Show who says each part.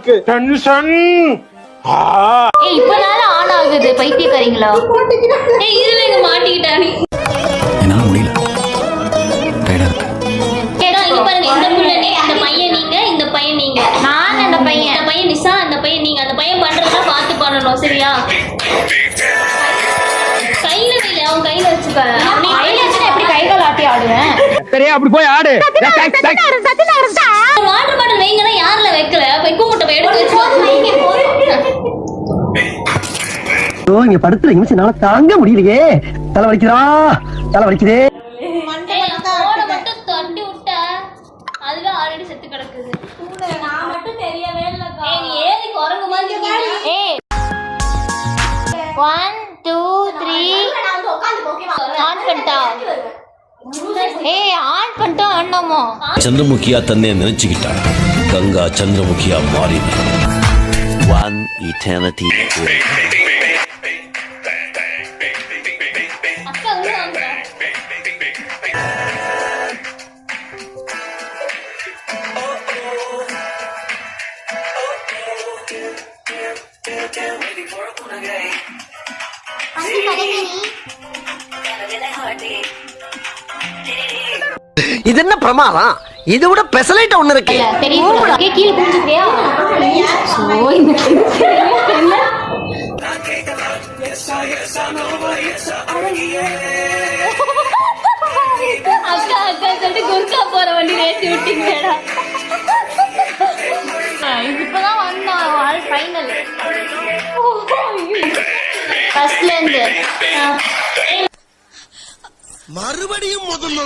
Speaker 1: இருக்கு tension.
Speaker 2: இப்பனால on ஆகுது பைத்தியக்காரங்களா. இதுல எங்க மாட்டிக்கிட்டா நீ.
Speaker 3: என்னால முடியல, டயர்டா இருக்கு.
Speaker 2: இங்க பாருங்க, இந்த புள்ளனே இந்த பையன் நீங்க, இந்த பையன் நீங்க. நான் அந்த பையன், இந்த பையன் நிசா, அந்த பையன் நீங்க. அந்த பையன் பண்றதெல்லாம் பார்த்து பண்ணணும் சரியா? கையில இல்ல, அவன் கையில வச்சுக்க. நீ கையில வச்சுனா எப்படி கை கால் ஆட்டி ஆடுவேன்?
Speaker 1: சரியா, அப்படி போய் ஆடு.
Speaker 2: வாட்டர் பாட்டில் வைங்கன்னா யாருல வைக்கல? வைக்க முட்டை எடுத்து வச்சு
Speaker 4: இங்க படுத்துற நிமிஷம் தாங்க முடியலையே. தலை வலிக்குதா, தலை வலிக்குதே.
Speaker 2: மட்டும் தண்டி விட்ட அதுவே ஆல்ரெடி செத்து கிடக்குது. நான் மட்டும் தெரியவே இல்லக்கா. நீ ஏறி குரங்கு மாதிரி இருக்கீங்க. 1 2 3 ஆன் பண்ணிட்டா. ஆன் பண்ணிட்டா அண்ணாமோ.
Speaker 5: சந்திரமுகியா தன்னை நினைச்சுக்கிட்டா கங்கா சந்திரமுகியா மாறினா. One eternity later.
Speaker 2: அக்கா உள்ள வாங்க.
Speaker 4: இது என்ன பிரமாதம்? இது விட பெசலைட் ஒண்ணு இருக்கு.
Speaker 2: தெரியும் கீழ குடிச்சிட்டியா? சோ இந்த என்ன அக்கா அக்கா சொல்லிட்டு குர்கா போற வண்டி ஏத்தி விட்டீங்கடா. இப்பதான் வந்தோம் ஃபைனல். ஃபர்ஸ்ட்ல இருந்து
Speaker 4: மறுபடியும் முதல்ல